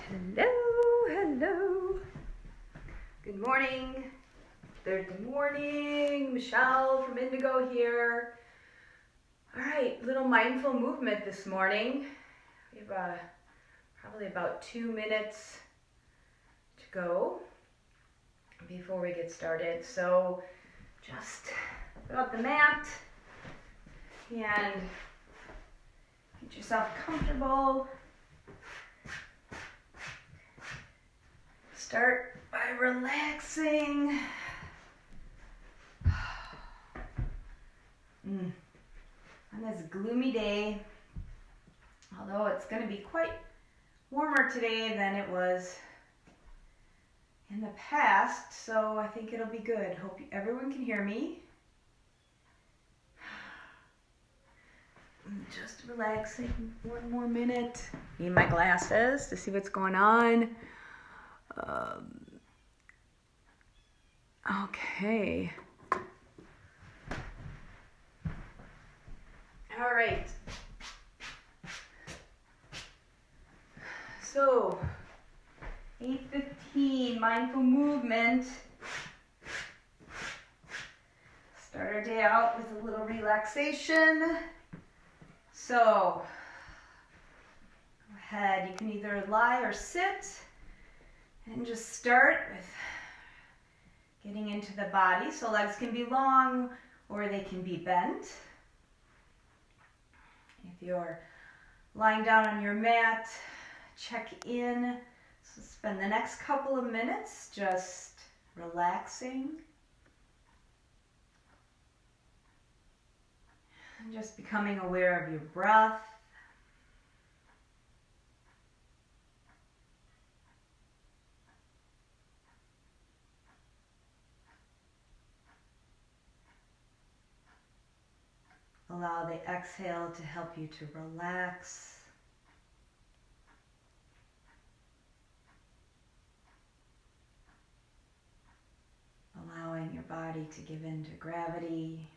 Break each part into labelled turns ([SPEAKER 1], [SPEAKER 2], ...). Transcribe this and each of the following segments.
[SPEAKER 1] Hello, hello. Good morning. Thursday morning. Michelle from Indigo here. All right, little mindful movement this morning. We have probably about 2 minutes to go before we get started. So just fill out the mat and get yourself comfortable. Start by relaxing. On this gloomy day, although it's going to be quite warmer today than it was in the past, so I think it'll be good. Hope everyone can hear me. Just relaxing. 1 more minute. Need my glasses to see what's going on. Okay. All right. So, 8:15, mindful movement. Start our day out with a little relaxation. So, go ahead. You can either lie or sit and just start with getting into the body. So legs can be long or they can be bent. If you're lying down on your mat, check in. So spend the next couple of minutes just relaxing. And just becoming aware of your breath. Allow the exhale to help you to relax. Allowing your body to give in to gravity.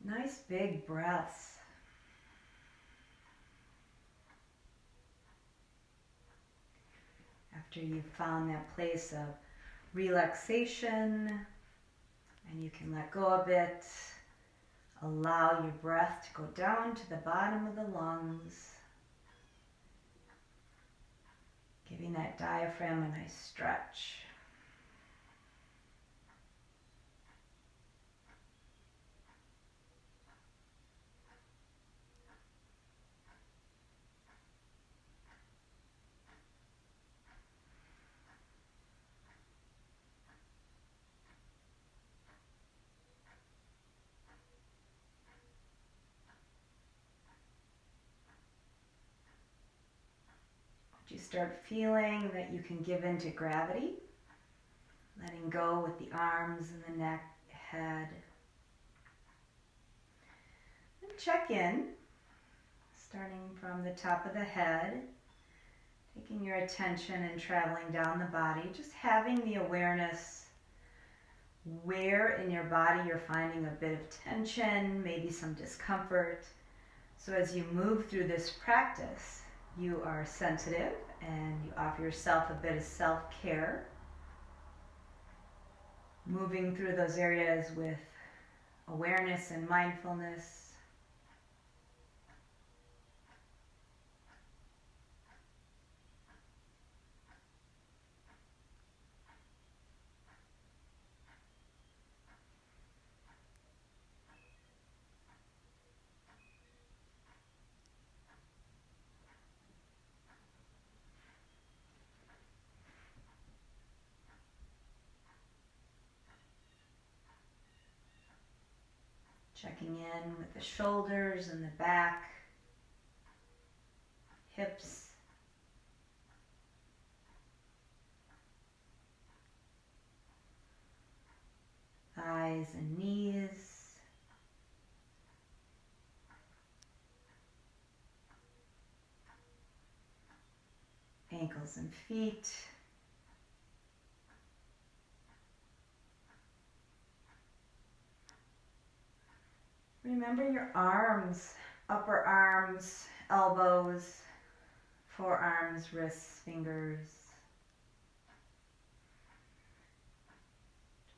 [SPEAKER 1] Nice big breaths. After you've found that place of relaxation and you can let go a bit, allow your breath to go down to the bottom of the lungs, giving that diaphragm a nice stretch. You start feeling that you can give in to gravity, letting go with the arms and the neck, head. And check in, starting from the top of the head, taking your attention and traveling down the body, just having the awareness where in your body you're finding a bit of tension, maybe some discomfort. So as you move through this practice, you are sensitive and you offer yourself a bit of self-care, moving through those areas with awareness and mindfulness. Checking in with the shoulders and the back, hips, thighs and knees, ankles and feet, Remember your arms, upper arms, elbows, forearms, wrists, fingers.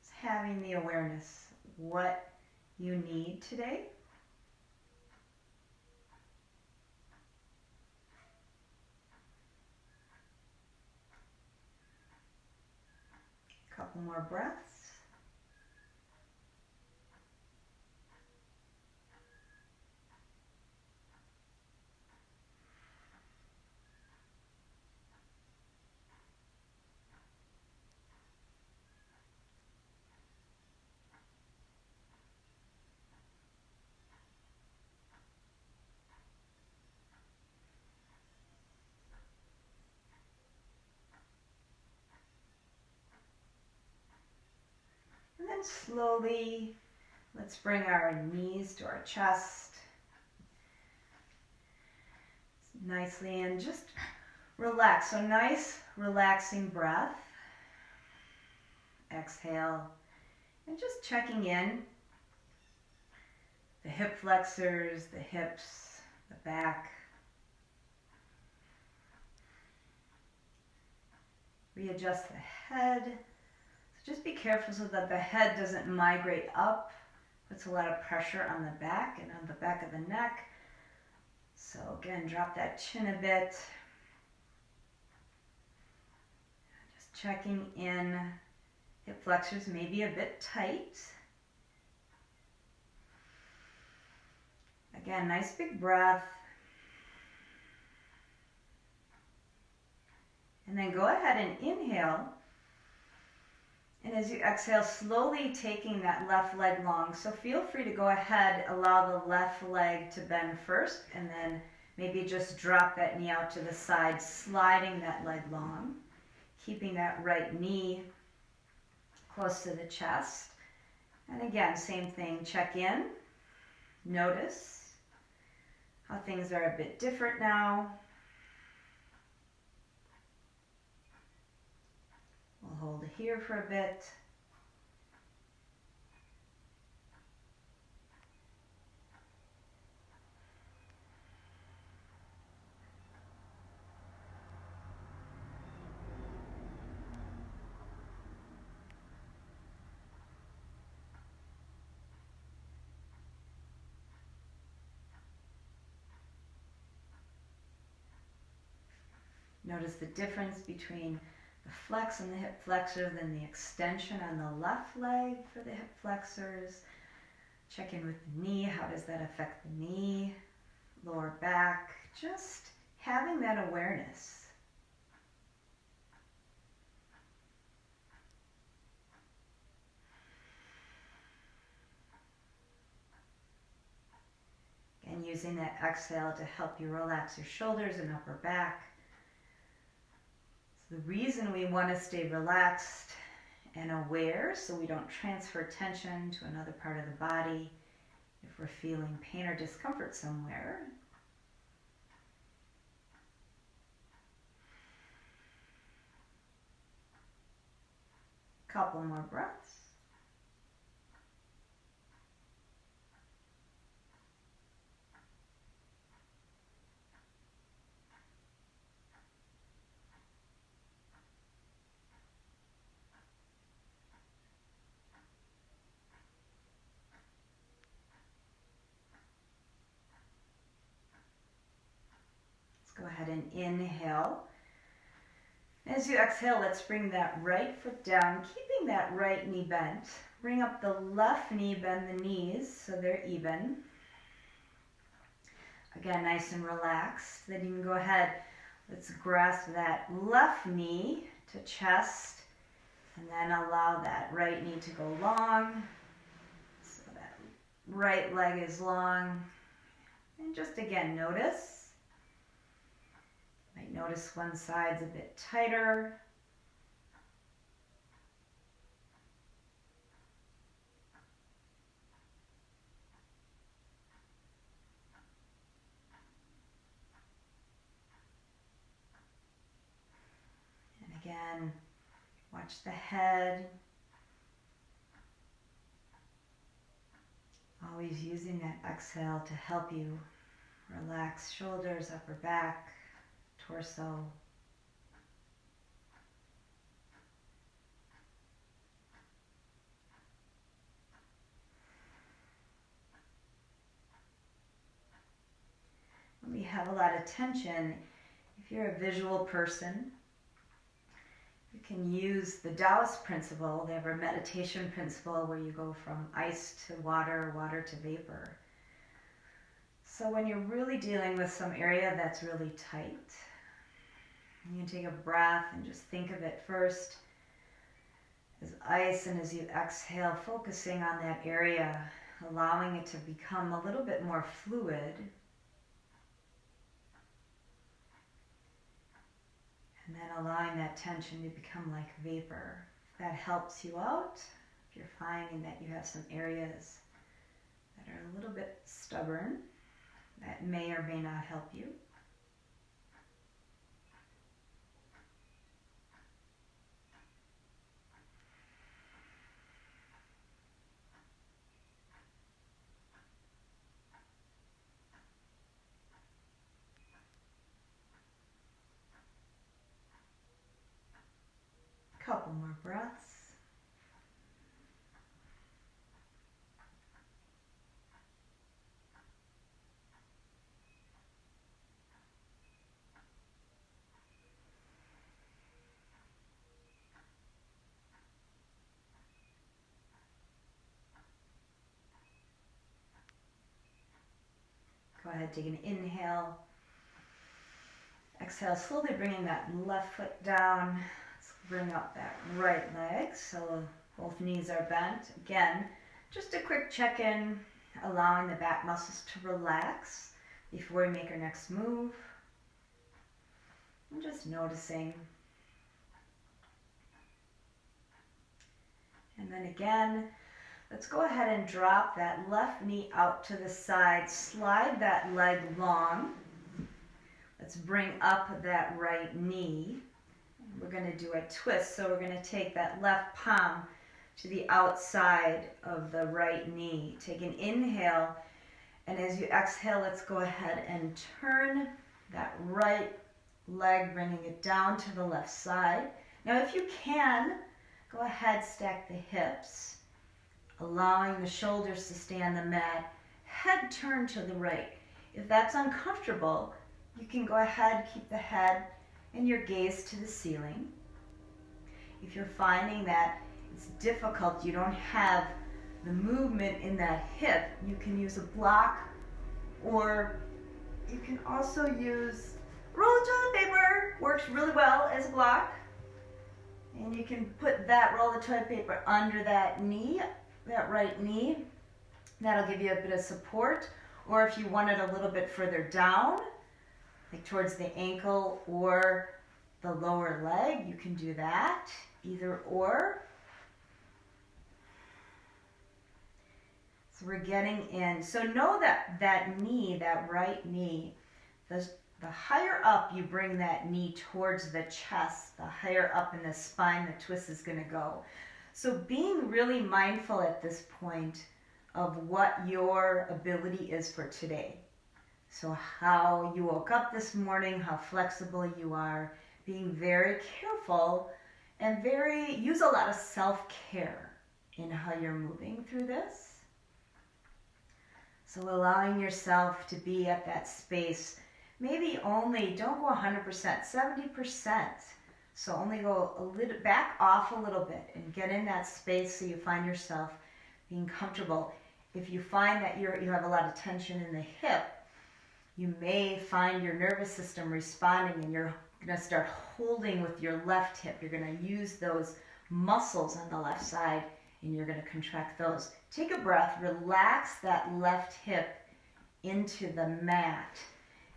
[SPEAKER 1] Just having the awareness what you need today. A couple more breaths. And then slowly, let's bring our knees to our chest. Nicely, and just relax. So nice, relaxing breath. Exhale. And just checking in. The hip flexors, the hips, the back. Readjust the head. So just be careful so that the head doesn't migrate up. Puts a lot of pressure on the back and on the back of the neck. So again, drop that chin a bit. Just checking in. Hip flexors may be a bit tight. Again, nice big breath. And then go ahead and inhale. And as you exhale, slowly taking that left leg long. So feel free to go ahead, allow the left leg to bend first, and then maybe just drop that knee out to the side, sliding that leg long. Keeping that right knee close to the chest. And again, same thing, check in. Notice how things are a bit different now. We'll hold here for a bit. Notice the difference between the flex on the hip flexors and the extension on the left leg for the hip flexors. Check in with the knee. How does that affect the knee? Lower back. Just having that awareness. And using that exhale to help you relax your shoulders and upper back. The reason we want to stay relaxed and aware so we don't transfer tension to another part of the body if we're feeling pain or discomfort somewhere. Couple more breaths. Go ahead and inhale. As you exhale, let's bring that right foot down, keeping that right knee bent. Bring up the left knee, bend the knees so they're even. Again, nice and relaxed. Then you can go ahead, let's grasp that left knee to chest, and then allow that right knee to go long. So that right leg is long. And just again, notice. Might notice one side's a bit tighter. And again, watch the head. Always using that exhale to help you relax shoulders, upper back, torso. When we have a lot of tension, if you're a visual person, you can use the Taoist principle. They have a meditation principle where you go from ice to water, water to vapor. So when you're really dealing with some area that's really tight, you can take a breath and just think of it first as ice, and as you exhale, focusing on that area, allowing it to become a little bit more fluid. And then allowing that tension to become like vapor. If that helps you out, if you're finding that you have some areas that are a little bit stubborn, that may or may not help you. Couple more breaths. Go ahead, take an inhale. Exhale, slowly bringing that left foot down. Let's bring up that right leg, so both knees are bent. Again, just a quick check-in, allowing the back muscles to relax before we make our next move. And just noticing. And then again, let's go ahead and drop that left knee out to the side. Slide that leg long. Let's bring up that right knee. We're going to do a twist. So we're going to take that left palm to the outside of the right knee. Take an inhale. And as you exhale, let's go ahead and turn that right leg, bringing it down to the left side. Now, if you can, go ahead, stack the hips, allowing the shoulders to stay on the mat, head turned to the right. If that's uncomfortable, you can go ahead, keep the head and your gaze to the ceiling. If you're finding that it's difficult, you don't have the movement in that hip, you can use a block, or you can also use a roll of toilet paper. Works really well as a block. And you can put that roll of toilet paper under that knee, that right knee. That'll give you a bit of support. Or if you want it a little bit further down, like towards the ankle or the lower leg, you can do that, either or. So we're getting in. So know that that knee, that right knee, the higher up you bring that knee towards the chest, the higher up in the spine the twist is going to go. So being really mindful at this point of what your ability is for today. So how you woke up this morning, how flexible you are, being very careful and use a lot of self-care in how you're moving through this. So allowing yourself to be at that space, maybe only, don't go 100%, 70%. So only go a little, back off a little bit and get in that space so you find yourself being comfortable. If you find that you have a lot of tension in the hip, you may find your nervous system responding and you're going to start holding with your left hip. You're going to use those muscles on the left side and you're going to contract those. Take a breath, relax that left hip into the mat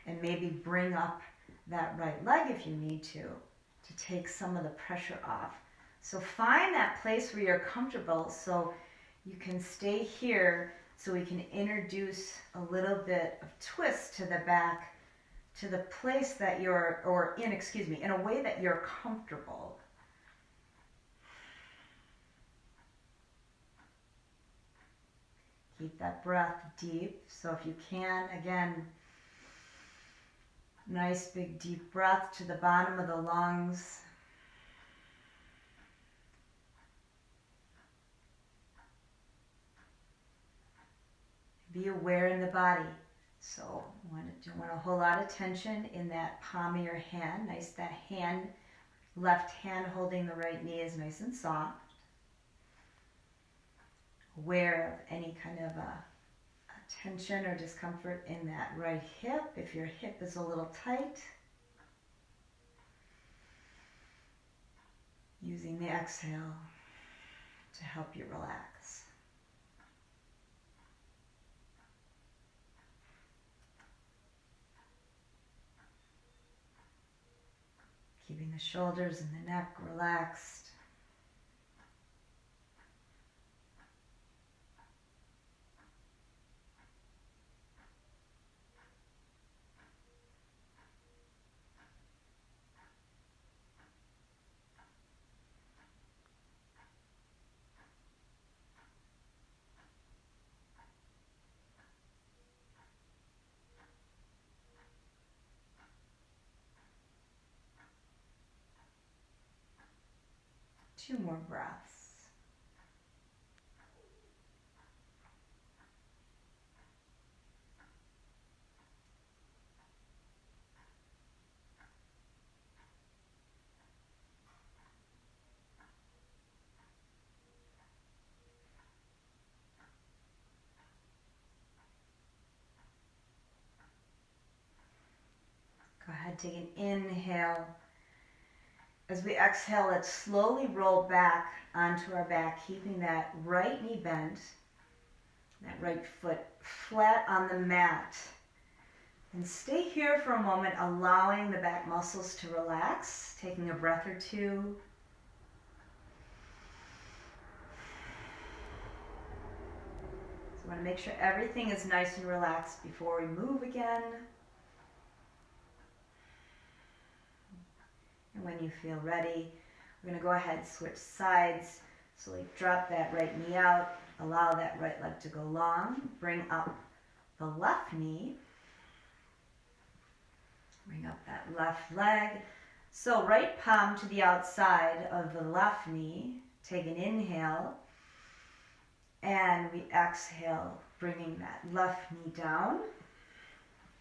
[SPEAKER 1] and maybe bring up that right leg if you need to take some of the pressure off. So find that place where you're comfortable so you can stay here, so we can introduce a little bit of twist to the back, to the place that in a way that you're comfortable. Keep that breath deep. So if you can, again, nice big deep breath to the bottom of the lungs. Be aware in the body. So you want a whole lot of tension in that palm of your hand. Nice, that hand, left hand holding the right knee is nice and soft. Aware of any kind of a tension or discomfort in that right hip. If your hip is a little tight, using the exhale to help you relax. Keeping the shoulders and the neck relaxed. Two more breaths. Go ahead, take an inhale. As we exhale, let's slowly roll back onto our back, keeping that right knee bent, that right foot flat on the mat. And stay here for a moment, allowing the back muscles to relax, taking a breath or two. So we want to make sure everything is nice and relaxed before we move again. And when you feel ready, we're going to go ahead and switch sides. So drop that right knee out, allow that right leg to go long, bring up the left knee, bring up that left leg. So right palm to the outside of the left knee, take an inhale, and we exhale, bringing that left knee down.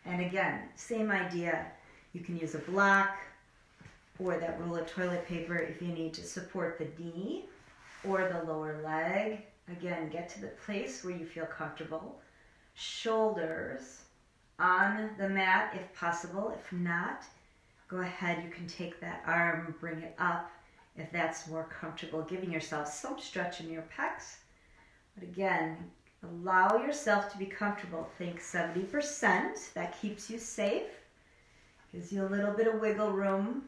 [SPEAKER 1] And again, same idea, you can use a block or that roll of toilet paper if you need to support the knee or the lower leg. Again, get to the place where you feel comfortable. Shoulders on the mat if possible. If not, go ahead, you can take that arm, bring it up if that's more comfortable, giving yourself some stretch in your pecs. But again, allow yourself to be comfortable. Think 70%, that keeps you safe, gives you a little bit of wiggle room.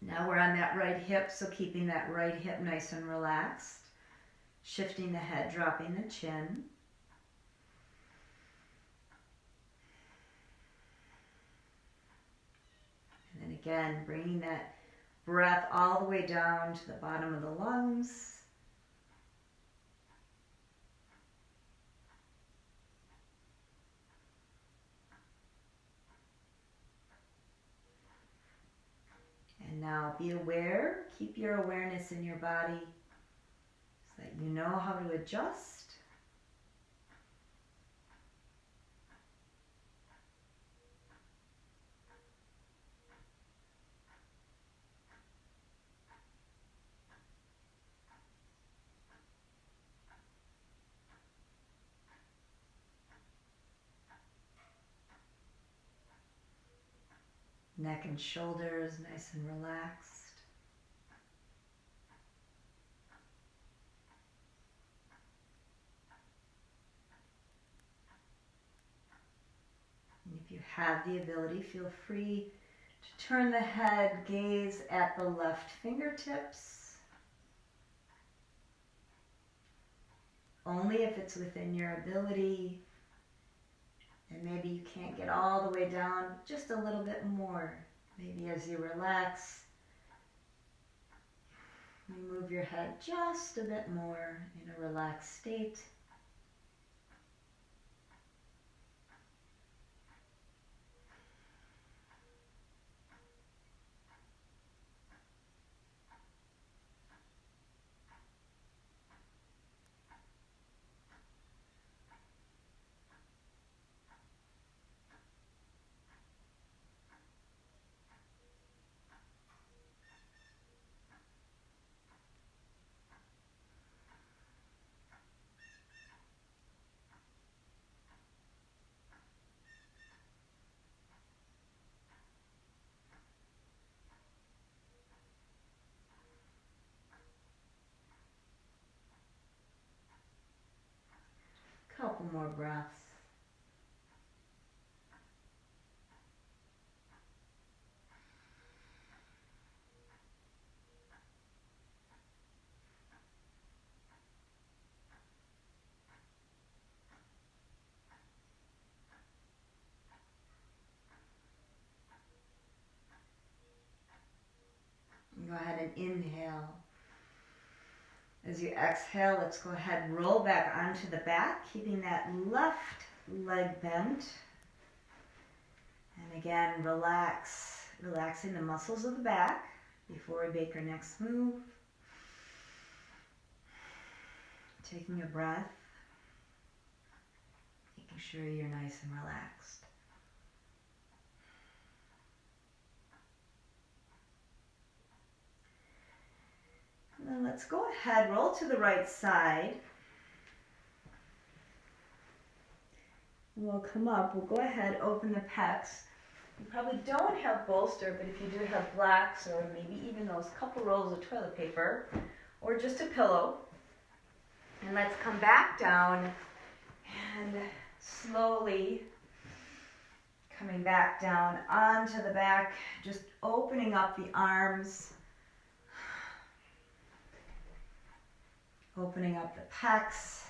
[SPEAKER 1] Now we're on that right hip, so keeping that right hip nice and relaxed. Shifting the head, dropping the chin. And then again, bringing that breath all the way down to the bottom of the lungs. And now be aware, keep your awareness in your body so that you know how to adjust. Neck and shoulders nice and relaxed. And if you have the ability, feel free to turn the head, gaze at the left fingertips. Only if it's within your ability. And maybe you can't get all the way down, just a little bit more. Maybe as you relax, you move your head just a bit more in a relaxed state. Couple more breaths. Go ahead and inhale. As you exhale, let's go ahead and roll back onto the back, keeping that left leg bent. And again, relaxing the muscles of the back before we make our next move. Taking a breath, making sure you're nice and relaxed. And then let's go ahead, roll to the right side. We'll come up, we'll go ahead, open the pecs. You probably don't have bolster, but if you do have blacks or maybe even those couple rolls of toilet paper or just a pillow. And let's come back down and slowly coming back down onto the back, just opening up the arms. Opening up the pecs.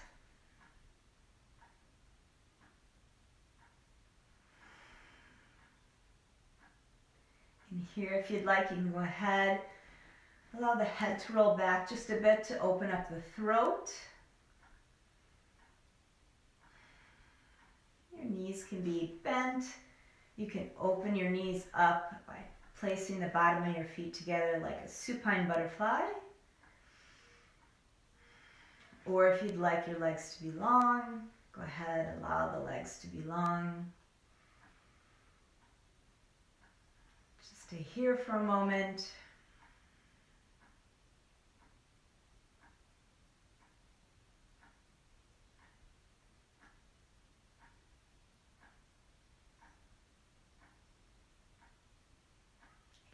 [SPEAKER 1] And here, if you'd like, you can go ahead, allow the head to roll back just a bit to open up the throat. Your knees can be bent. You can open your knees up by placing the bottom of your feet together like a supine butterfly. Or if you'd like your legs to be long, go ahead, allow the legs to be long. Just stay here for a moment.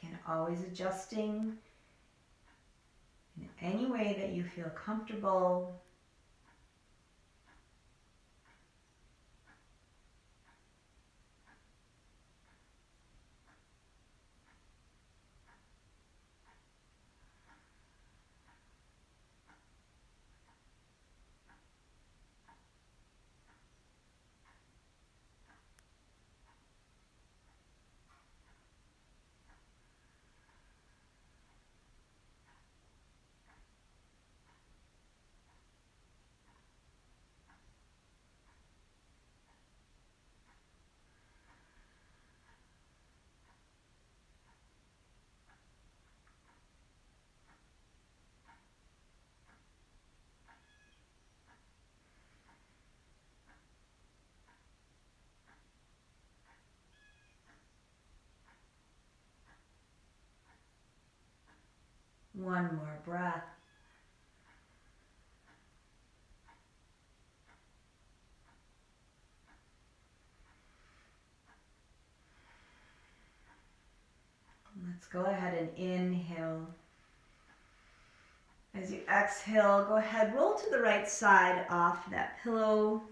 [SPEAKER 1] Again, always adjusting in any way that you feel comfortable. One more breath. Let's go ahead and inhale. As you exhale, go ahead, roll to the right side off that pillow.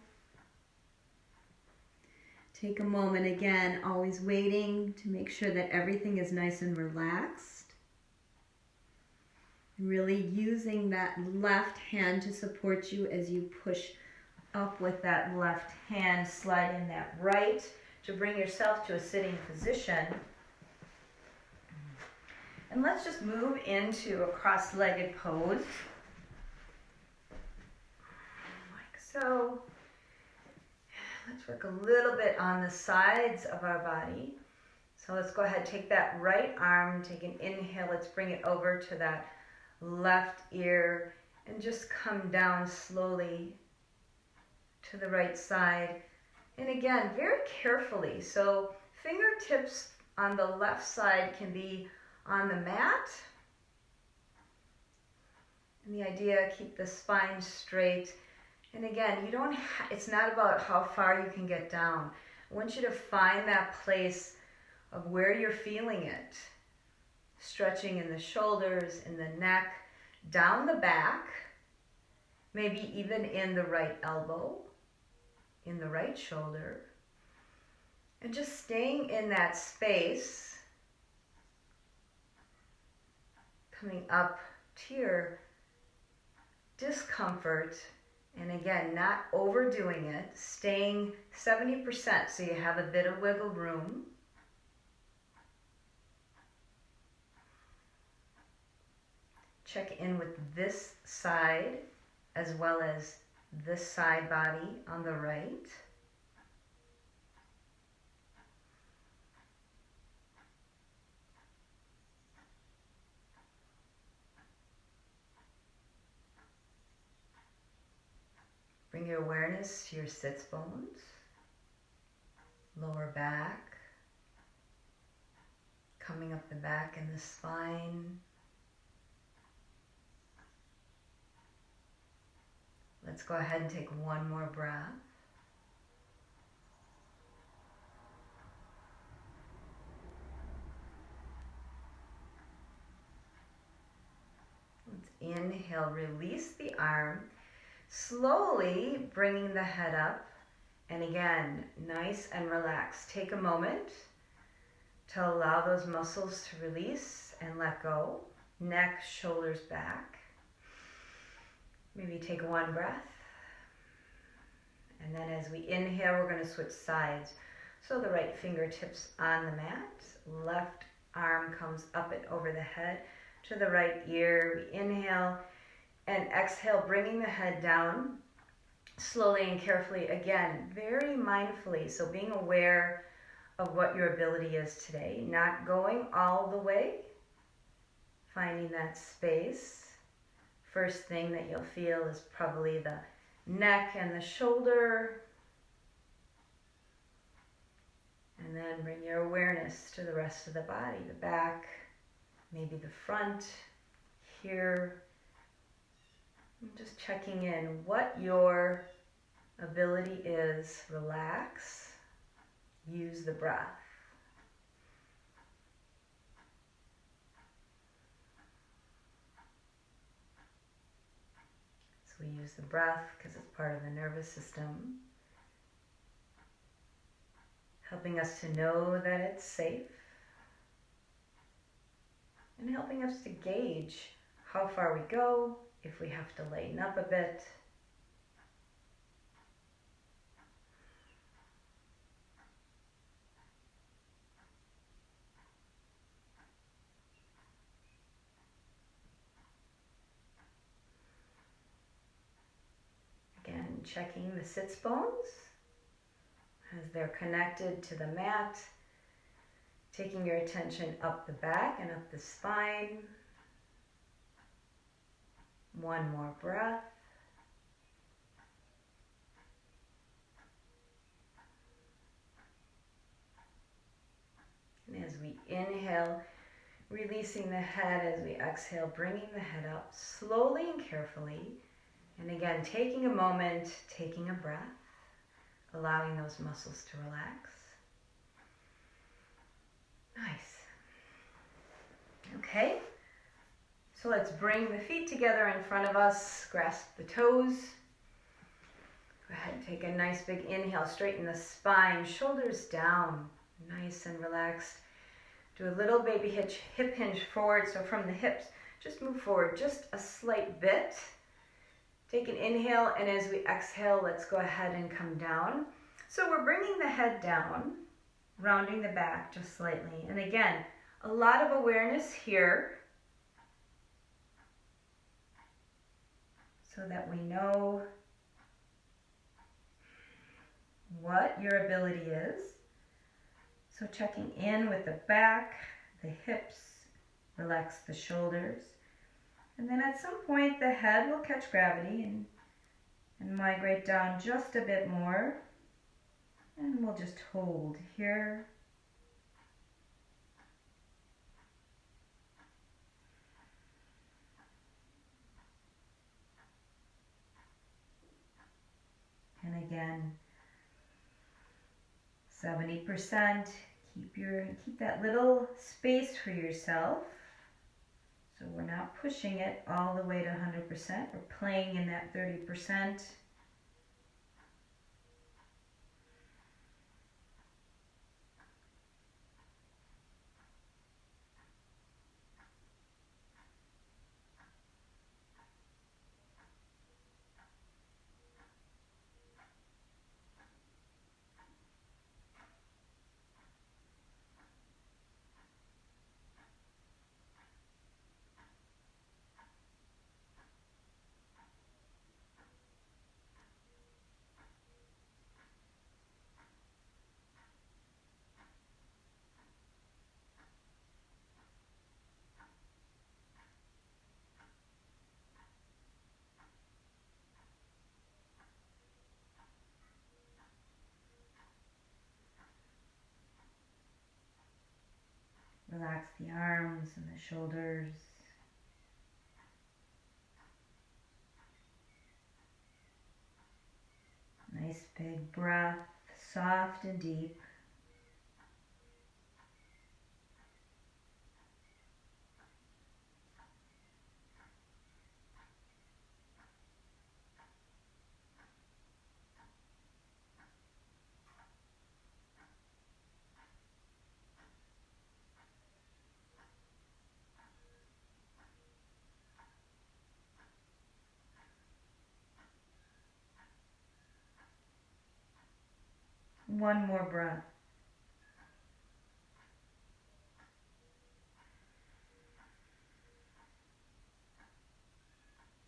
[SPEAKER 1] Take a moment again, always waiting to make sure that everything is nice and relaxed. Really using that left hand to support you as you push up with that left hand, sliding that right to bring yourself to a sitting position. And let's just move into a cross-legged pose, like so. Let's work a little bit on the sides of our body. So let's go ahead, take that right arm, take an inhale, let's bring it over to that left ear and just come down slowly to the right side. And again, very carefully. So fingertips on the left side can be on the mat. And the idea, keep the spine straight. And again, it's not about how far you can get down. I want you to find that place of where you're feeling it. Stretching in the shoulders, in the neck, down the back, maybe even in the right elbow. in the right shoulder. And just staying in that space, coming up to your discomfort, and again, not overdoing it, staying 70% so you have a bit of wiggle room. Check in with this side as well as this side body on the right. Bring your awareness to your sits bones, lower back, coming up the back and the spine. Let's go ahead and take one more breath. Let's inhale, release the arm, slowly bringing the head up. And again, nice and relaxed. Take a moment to allow those muscles to release and let go. Neck, shoulders back. Maybe take one breath. And then as we inhale, we're going to switch sides. So the right fingertips on the mat. Left arm comes up and over the head to the right ear. We inhale and exhale, bringing the head down slowly and carefully. Again, very mindfully. So being aware of what your ability is today. Not going all the way. Finding that space. First thing that you'll feel is probably the neck and the shoulder. And then bring your awareness to the rest of the body, the back, maybe the front, here. And just checking in what your ability is. Relax. Use the breath. We use the breath because it's part of the nervous system, helping us to know that it's safe and helping us to gauge how far we go, if we have to lighten up a bit. Checking the sits bones as they're connected to the mat. Taking your attention up the back and up the spine. One more breath. And as we inhale, releasing the head as we exhale, bringing the head up slowly and carefully. And again, taking a moment, taking a breath, allowing those muscles to relax. Nice. Okay, so let's bring the feet together in front of us, grasp the toes. Go ahead and take a nice big inhale, straighten the spine, shoulders down, nice and relaxed. Do a little baby hip hinge forward, so from the hips, just move forward just a slight bit. Take an inhale, and as we exhale, let's go ahead and come down. So we're bringing the head down, rounding the back just slightly. And again, a lot of awareness here so that we know what your ability is. So checking in with the back, the hips, relax the shoulders. And then at some point, the head will catch gravity and migrate down just a bit more. And we'll just hold here. And again, 70%. Keep that little space for yourself. So we're not pushing it all the way to 100%. We're playing in that 30%. Relax the arms and the shoulders. Nice big breath, soft and deep. One more breath.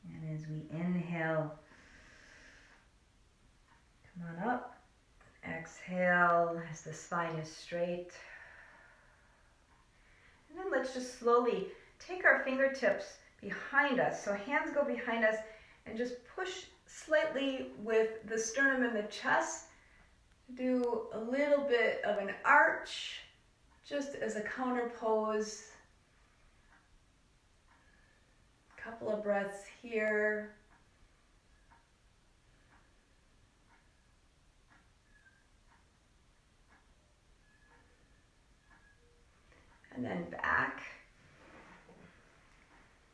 [SPEAKER 1] And as we inhale, come on up. Exhale as the spine is straight. And then let's just slowly take our fingertips behind us. So hands go behind us and just push slightly with the sternum and the chest. Do a little bit of an arch just as a counter pose. Couple of breaths here. And then back.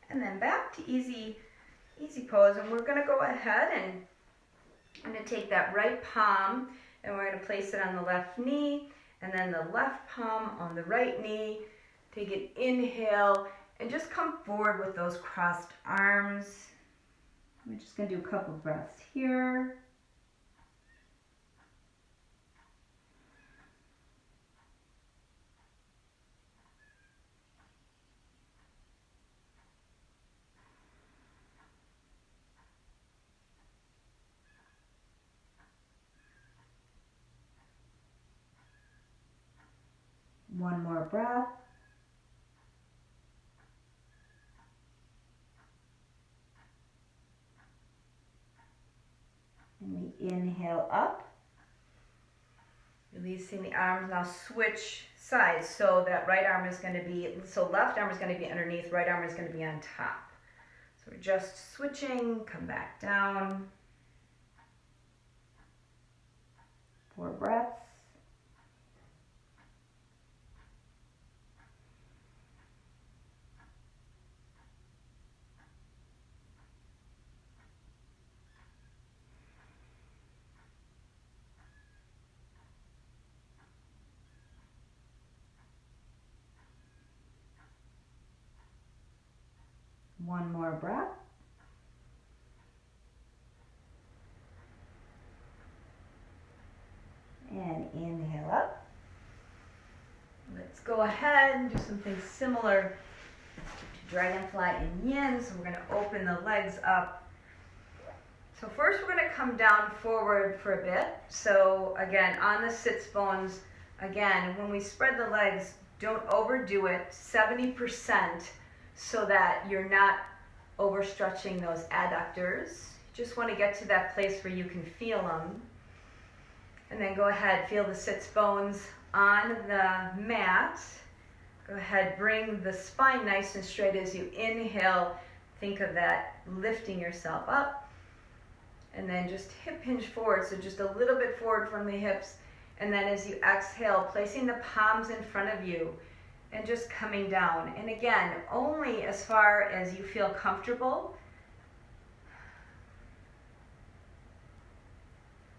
[SPEAKER 1] And then back to easy pose. And we're going to go ahead and I'm going to take that right palm and we're going to place it on the left knee and then the left palm on the right knee. Take an inhale and just come forward with those crossed arms. We're just going to do a couple breaths here. One more breath. And we inhale up. Releasing the arms. Now switch sides. So that right arm is going to be, so left arm is going to be underneath, right arm is going to be on top. So we're just switching, come back down. 4 breaths. One more breath. And inhale up. Let's go ahead and do something similar to dragonfly and yin. So we're going to open the legs up. So first we're going to come down forward for a bit. So again, on the sits bones, again, when we spread the legs, don't overdo it, 70%, so that you're not overstretching those adductors. You just want to get to that place where you can feel them. And then go ahead, feel the sits bones on the mat. Go ahead, bring the spine nice and straight as you inhale. Think of that lifting yourself up. And then just hip hinge forward, so just a little bit forward from the hips. And then as you exhale, placing the palms in front of you and just coming down. And again, only as far as you feel comfortable.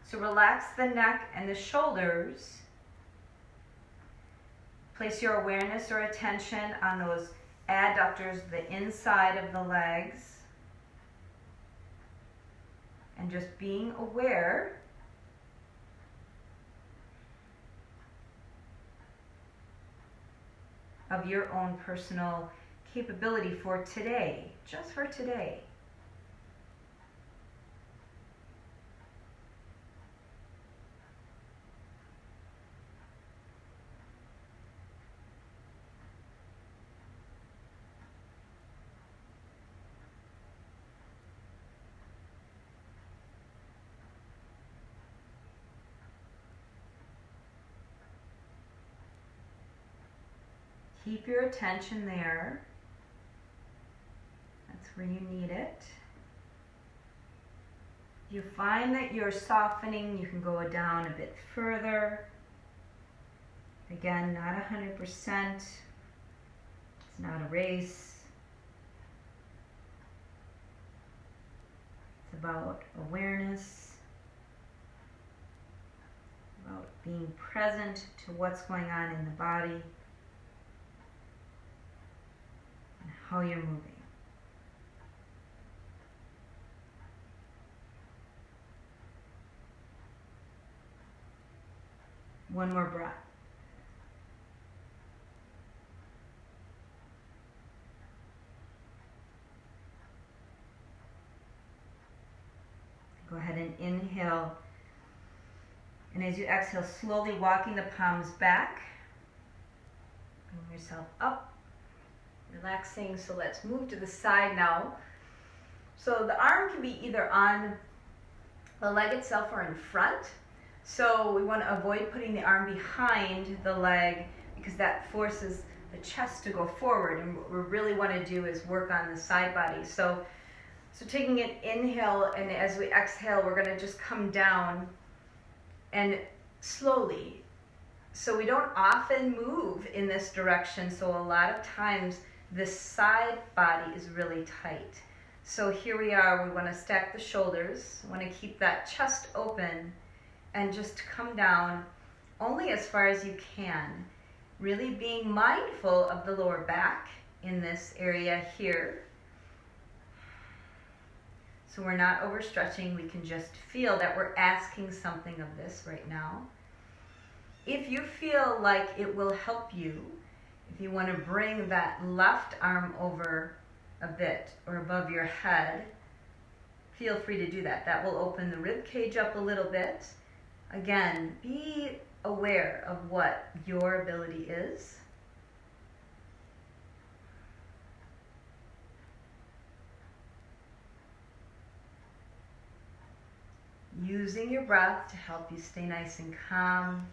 [SPEAKER 1] So relax the neck and the shoulders. Place your awareness or attention on those adductors, the inside of the legs. And just being aware of your own personal capability for today, just for today. keep your attention there. That's where you need it. You find that you're softening, you can go down a bit further. Again, not 100%. It's not a race. It's about awareness, about being present to what's going on in the body and how you're moving. One more breath. Go ahead and inhale. And as you exhale, slowly walking the palms back. Bring yourself up. Relaxing. So let's move to the side now. So the arm can be either on the leg itself or in front. So we want to avoid putting the arm behind the leg because that forces the chest to go forward. And what we really want to do is work on the side body. So taking an inhale, and as we exhale, we're going to just come down and slowly. So we don't often move in this direction. So a lot of times this side body is really tight. So here we are. We want to stack the shoulders. We want to keep that chest open and just come down only as far as you can. Really being mindful of the lower back in this area here. So we're not overstretching. We can just feel that we're asking something of this right now. If you feel like it will help you, if you want to bring that left arm over a bit or above your head, feel free to do that. That will open the rib cage up a little bit. Again, be aware of what your ability is. Using your breath to help you stay nice and calm,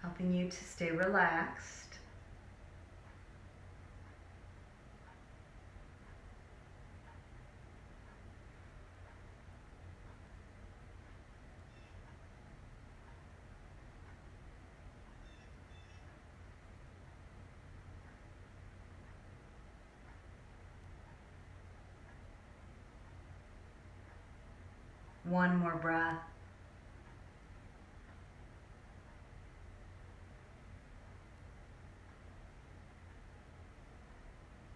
[SPEAKER 1] helping you to stay relaxed. One more breath.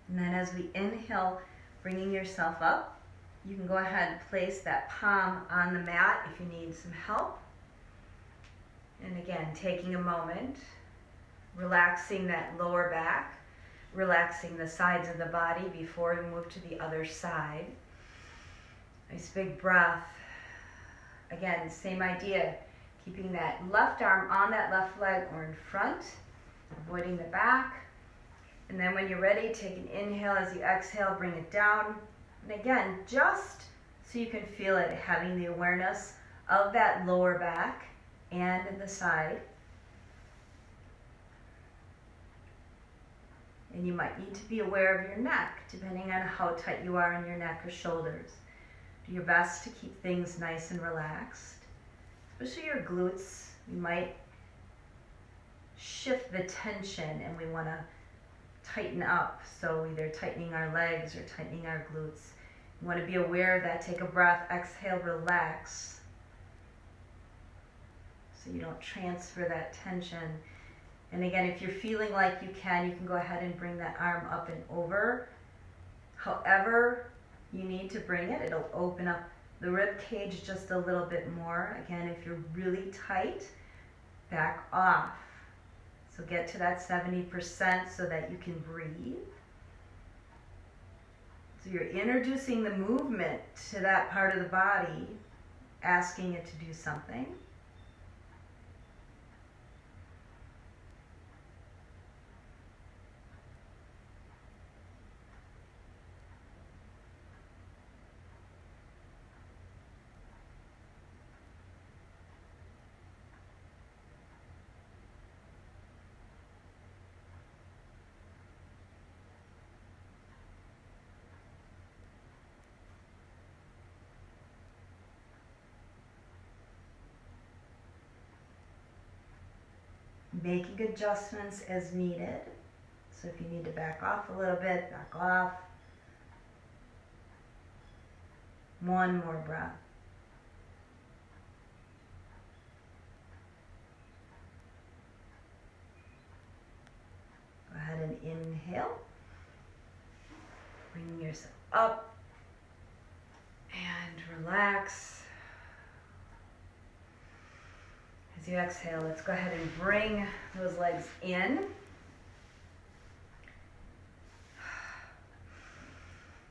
[SPEAKER 1] And then as we inhale, bringing yourself up, you can go ahead and place that palm on the mat if you need some help. And again, taking a moment, relaxing that lower back, relaxing the sides of the body before we move to the other side. Nice big breath. Again, same idea, keeping that left arm on that left leg or in front, avoiding the back. And then when you're ready, take an inhale. As you exhale, bring it down. And again, just so you can feel it, having the awareness of that lower back and the side. And you might need to be aware of your neck, depending on how tight you are in your neck or shoulders. Do your best to keep things nice and relaxed, especially your glutes. You might shift the tension and we want to tighten up. So either tightening our legs or tightening our glutes. You want to be aware of that. Take a breath, exhale, relax. So you don't transfer that tension. And again, if you're feeling like you can go ahead and bring that arm up and over. However you need to bring it, it'll open up the rib cage just a little bit more. Again, if you're really tight, back off. So get to that 70% so that you can breathe. So you're introducing the movement to that part of the body, asking it to do something. making adjustments as needed. So if you need to back off a little bit, back off. One more breath. Go ahead and inhale. Bring yourself up and relax. As you exhale, let's go ahead and bring those legs in.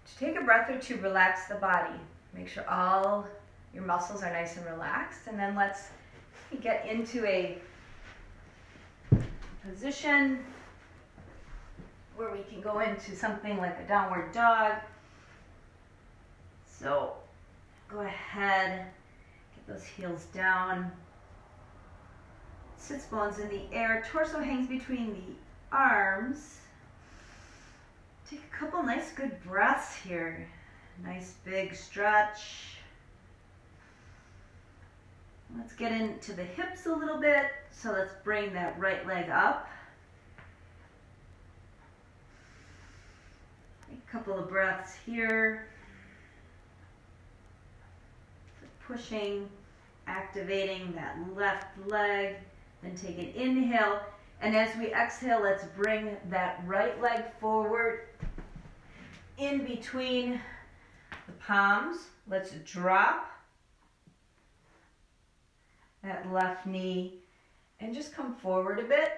[SPEAKER 1] Just take a breath or two, relax the body. Make sure all your muscles are nice and relaxed. And then let's get into a position where we can go into something like a downward dog. So go ahead, get those heels down. Sits bones in the air, torso hangs between the arms. Take a couple nice good breaths here. Nice big stretch. Let's get into the hips a little bit. So let's bring that right leg up. A couple of breaths here. Pushing, activating that left leg. Then take an inhale. And as we exhale, let's bring that right leg forward in between the palms. Let's drop that left knee and just come forward a bit.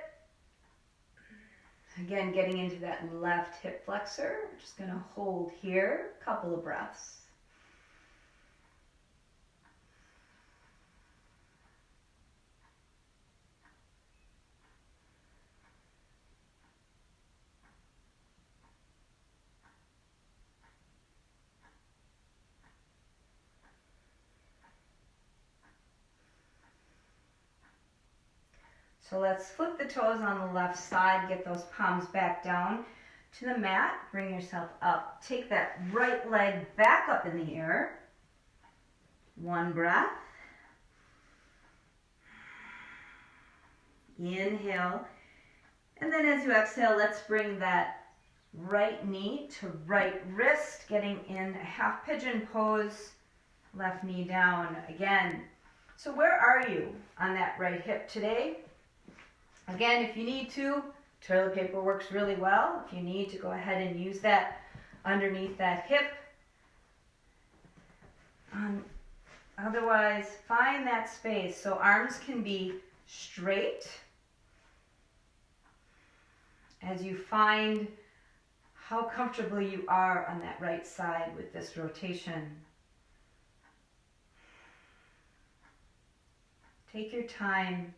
[SPEAKER 1] Again, getting into that left hip flexor. We're just going to hold here, a couple of breaths. So let's flip the toes on the left side, get those palms back down to the mat, bring yourself up. Take that right leg back up in the air. One breath. Inhale. And then as you exhale, let's bring that right knee to right wrist, getting in a half pigeon pose, left knee down again. So where are you on that right hip today? Again, if you need to, toilet paper works really well. If you need to, go ahead and use that underneath that hip. Otherwise, find that space so arms can be straight as you find how comfortable you are on that right side with this rotation. Take your time.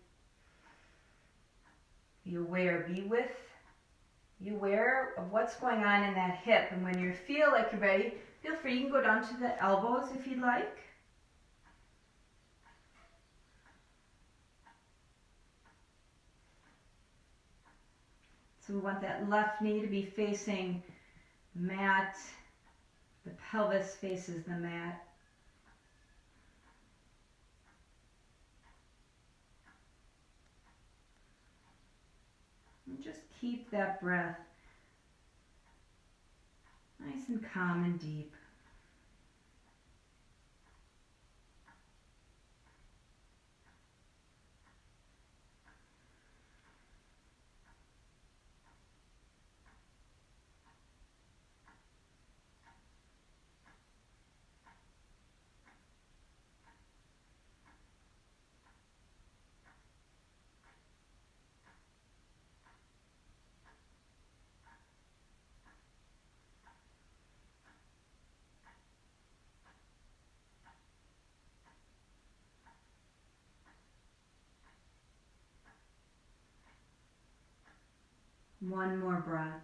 [SPEAKER 1] Be aware of what's going on in that hip. And when you feel like you're ready, feel free, you can go down to the elbows if you'd like. So we want that left knee to be facing the mat. The pelvis faces the mat. And just keep that breath nice and calm and deep. One more breath.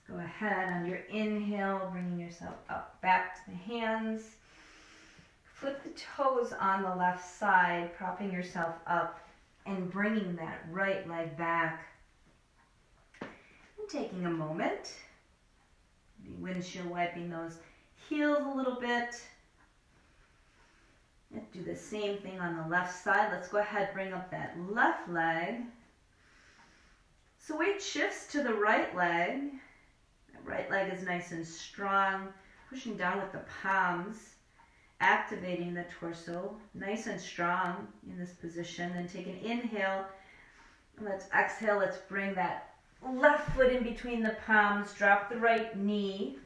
[SPEAKER 1] Let's go ahead on your inhale, bringing yourself up back to the hands. Flip the toes on the left side, propping yourself up and bringing that right leg back. And taking a moment, windshield wiping those heels a little bit. Let's do the same thing on the left side. Let's go ahead, bring up that left leg. So weight shifts to the right leg. That right leg is nice and strong, pushing down with the palms, activating the torso, nice and strong in this position. Then take an inhale. Let's exhale. Let's bring that left foot in between the palms. Drop the right knee,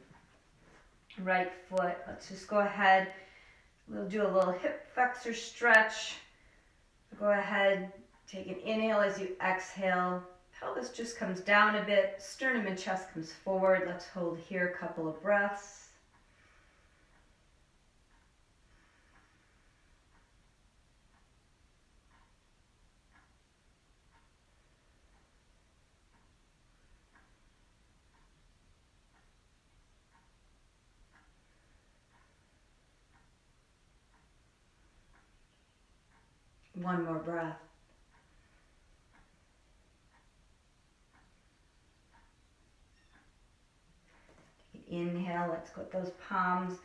[SPEAKER 1] right foot. Let's just go ahead. We'll do a little hip flexor stretch. Go ahead, take an inhale as you exhale. Pelvis just comes down a bit. Sternum and chest comes forward. Let's hold here a couple of breaths. One more breath. Inhale, let's put those palms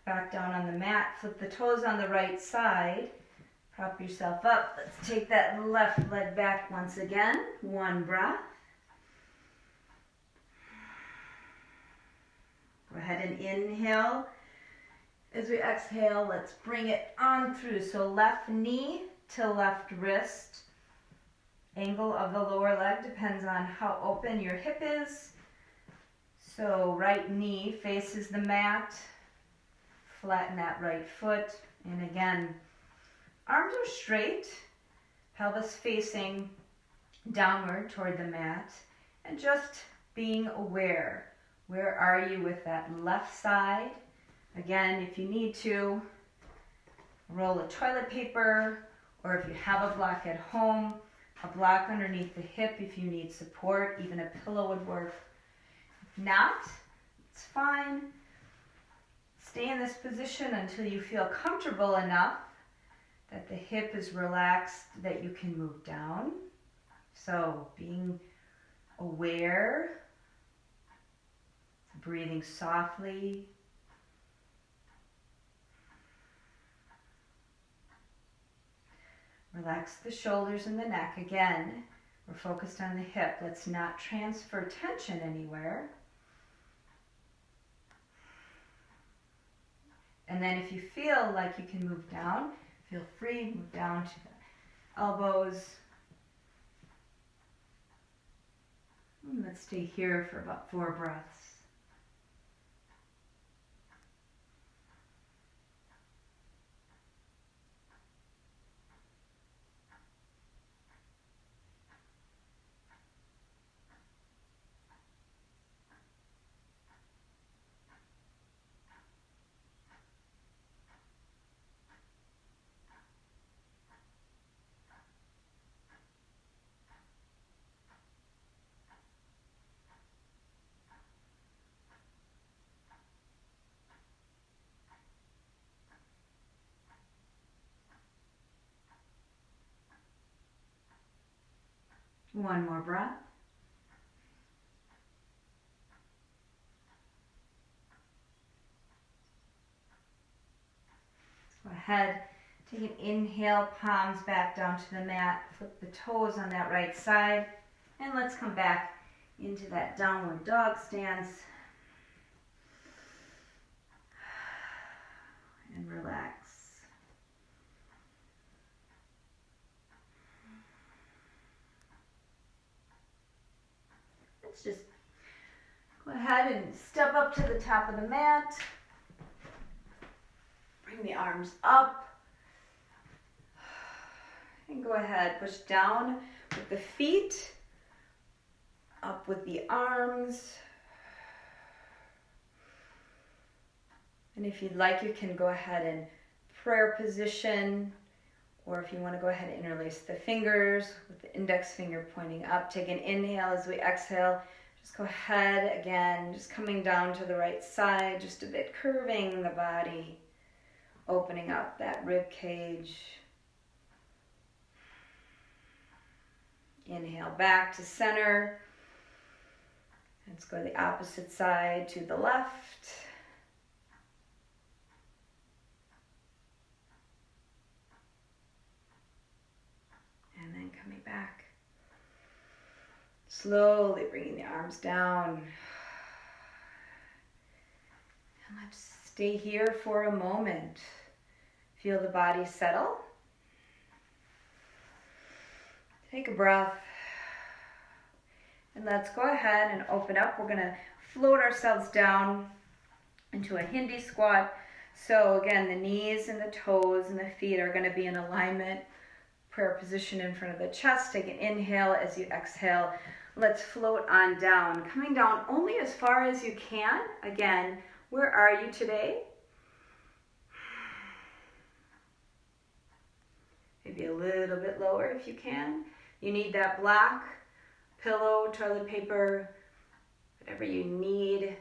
[SPEAKER 1] back down on the mat. Flip the toes on the right side. Prop yourself up. Let's take that left leg back once again. One breath. Go ahead and inhale. As we exhale, let's bring it on through. So left knee to left wrist. Angle of the lower leg depends on how open your hip is. So right knee faces the mat. Flatten that right foot. And again, arms are straight. Pelvis facing downward toward the mat. And just being aware. Where are you with that left side? Again, if you need to, roll a toilet paper, or if you have a block at home, a block underneath the hip if you need support, even a pillow would work. If not, it's fine. Stay in this position until you feel comfortable enough that the hip is relaxed, that you can move down. So being aware, breathing softly. Relax the shoulders and the neck. Again, we're focused on the hip. Let's not transfer tension anywhere. And then if you feel like you can move down, feel free, move down to the elbows. And let's stay here for about 4 breaths. One more breath. Go ahead, take an inhale, palms back down to the mat, flip the toes on that right side, and let's come back into that downward dog stance. And relax. Let's just go ahead and step up to the top of the mat. Bring the arms up. And go ahead, push down with the feet, up with the arms. And if you'd like, you can go ahead and prayer position, or if you want to go ahead and interlace the fingers with the index finger pointing up. Take an inhale as we exhale. Just go ahead again, just coming down to the right side, just a bit curving the body, opening up that rib cage. Inhale back to center. Let's go to the opposite side, to the left. back. Slowly bringing the arms down. And let's stay here for a moment. Feel the body settle. Take a breath. And let's go ahead and open up. We're going to float ourselves down into a Hindi squat. So again, the knees and the toes and the feet are going to be in alignment. Prayer position in front of the chest. Take an inhale as you exhale. Let's float on down. Coming down only as far as you can. Again, where are you today? Maybe a little bit lower if you can. You need that black pillow, toilet paper, whatever you need.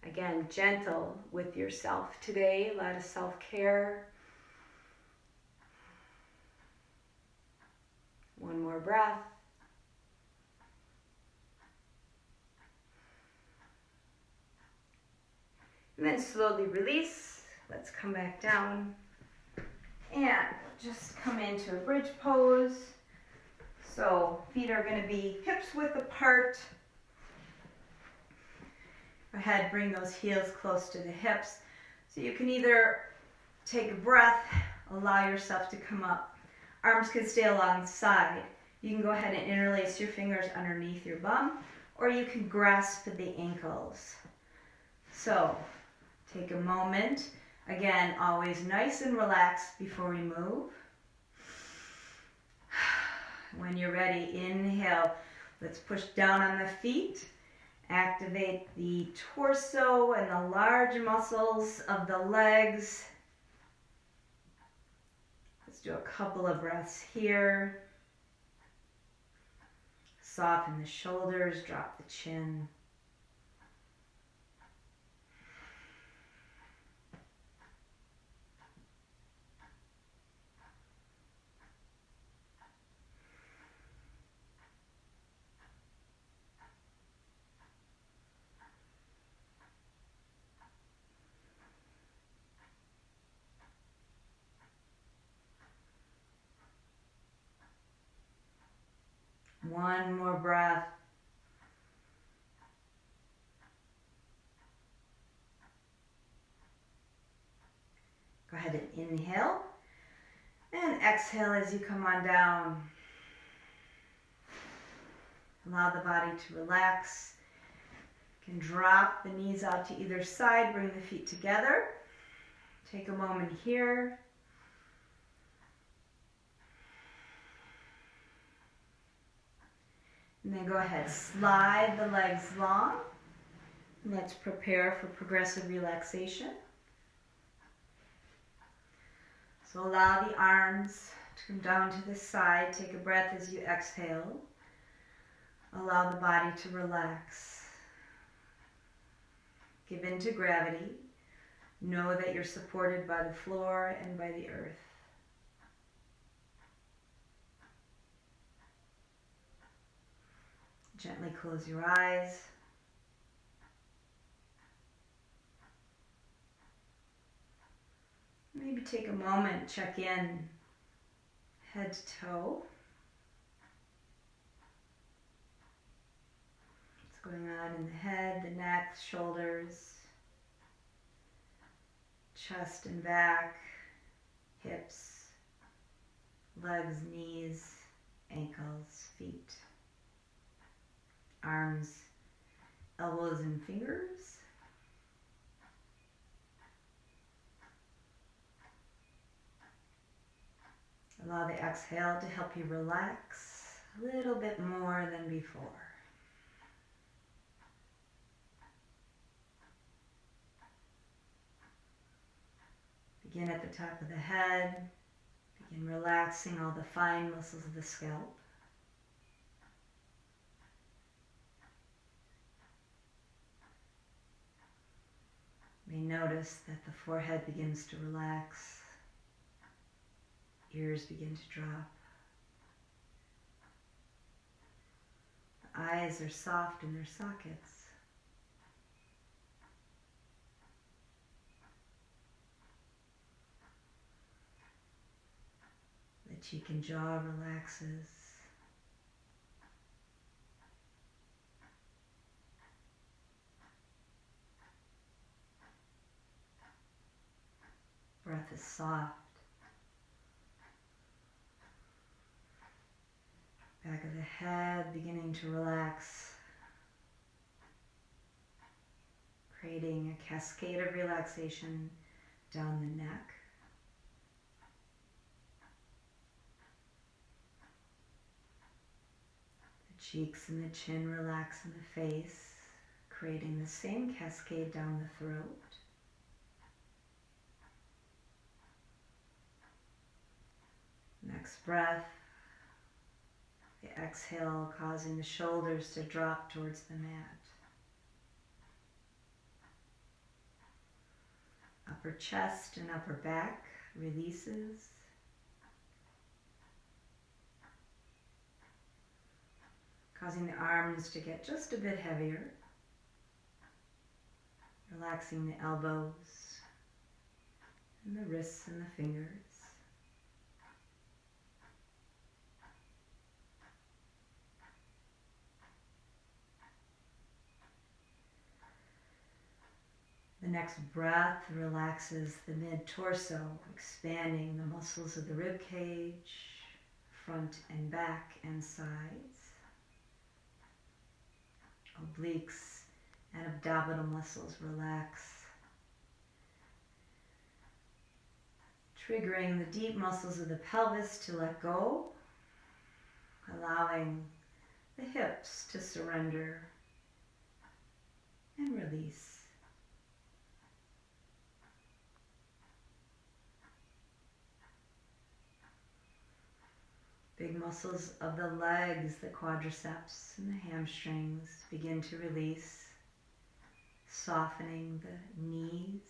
[SPEAKER 1] Again, gentle with yourself today. A lot of self-care. One more breath. And then slowly release. Let's come back down. And just come into a bridge pose. So feet are going to be hips width apart. Go ahead, bring those heels close to the hips. So you can either take a breath, allow yourself to come up. Arms can stay alongside. You can go ahead and interlace your fingers underneath your bum, or you can grasp the ankles. So take a moment. Again, always nice and relaxed before we move. When you're ready, inhale. Let's push down on the feet. Activate the torso and the large muscles of the legs. Let's do a couple of breaths here. Soften the shoulders, drop the chin. One more breath. Go ahead and inhale and exhale as you come on down. Allow the body to relax. You can drop the knees out to either side, bring the feet together. Take a moment here. And then go ahead, slide the legs long. Let's prepare for progressive relaxation. So allow the arms to come down to the side. Take a breath as you exhale. Allow the body to relax. Give in to gravity. Know that you're supported by the floor and by the earth. Gently close your eyes. Maybe take a moment, check in, head to toe. What's going on in the head, the neck, shoulders, chest and back, hips, legs, knees, ankles, feet, arms, elbows and fingers. Allow the exhale to help you relax a little bit more than before. Begin at the top of the head. Begin relaxing all the fine muscles of the scalp. You may notice that the forehead begins to relax. Ears begin to drop. The eyes are soft in their sockets. The cheek and jaw relaxes. is soft. Back of the head beginning to relax, creating a cascade of relaxation down the neck. The cheeks and the chin relax in the face, creating the same cascade down the throat. Next breath, the exhale causing the shoulders to drop towards the mat. Upper chest and upper back releases. Causing the arms to get just a bit heavier. Relaxing the elbows and the wrists and the fingers. The next breath relaxes the mid-torso, expanding the muscles of the rib cage, front and back and sides. Obliques and abdominal muscles relax. Triggering the deep muscles of the pelvis to let go, allowing the hips to surrender and release. Big muscles of the legs, the quadriceps and the hamstrings begin to release, softening the knees,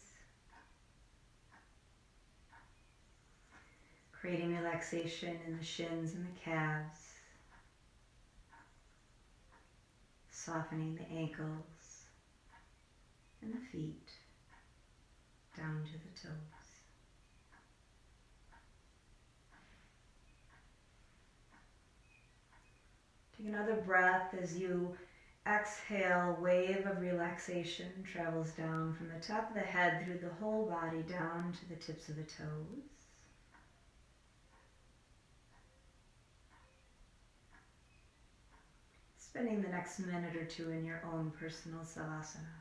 [SPEAKER 1] creating relaxation in the shins and the calves, softening the ankles and the feet down to the toes. Take another breath as you exhale. Wave of relaxation travels down from the top of the head through the whole body down to the tips of the toes. Spending the next minute or two in your own personal savasana.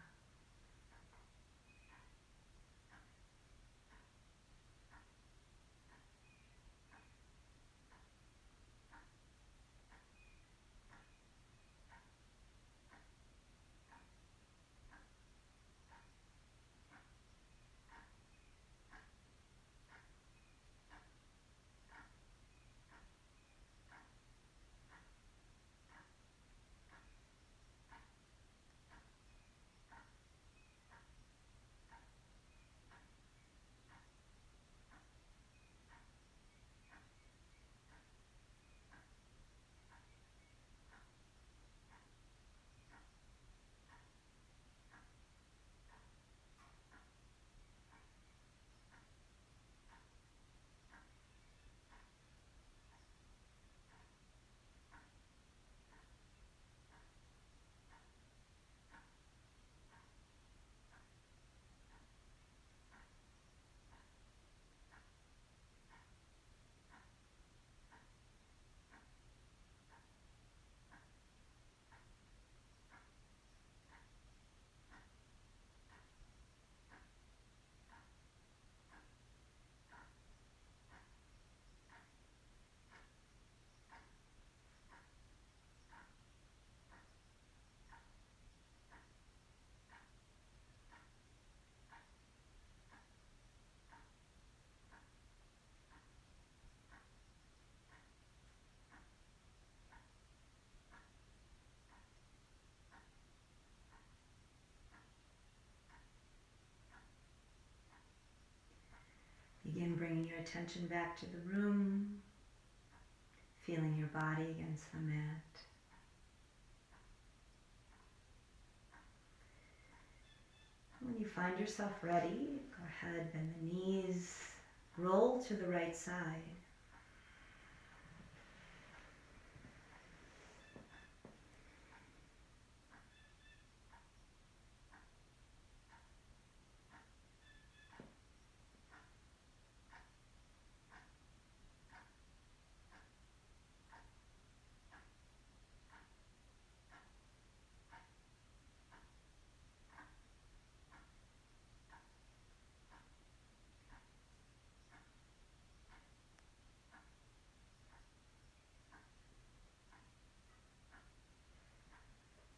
[SPEAKER 1] Begin bringing your attention back to the room, feeling your body against the mat. When you find yourself ready, go ahead, bend the knees, roll to the right side.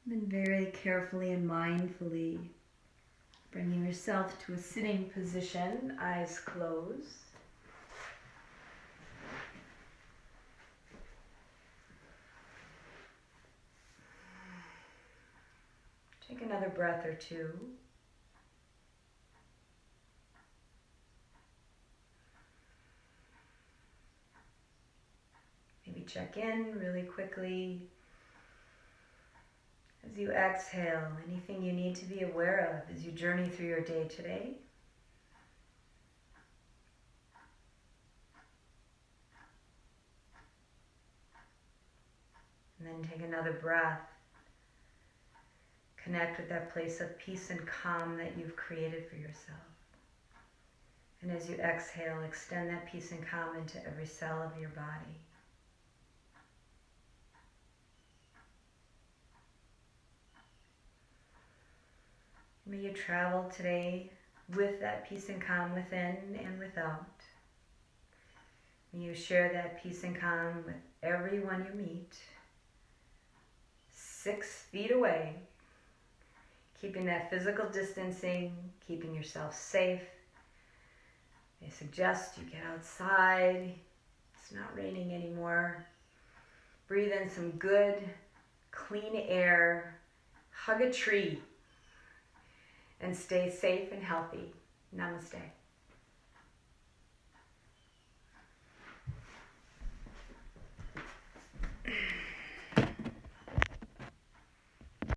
[SPEAKER 1] Then very carefully and mindfully bringing yourself to a sitting position, eyes closed. Take another breath or two. Maybe check in really quickly. As you exhale, anything you need to be aware of as you journey through your day today. And then take another breath. Connect with that place of peace and calm that you've created for yourself. And as you exhale, extend that peace and calm into every cell of your body. May you travel today with that peace and calm within and without. May you share that peace and calm with everyone you meet, 6 feet away, keeping that physical distancing, keeping yourself safe. I suggest you get outside. It's not raining anymore. Breathe in some good, clean air. Hug a tree. And stay safe and healthy. Namaste.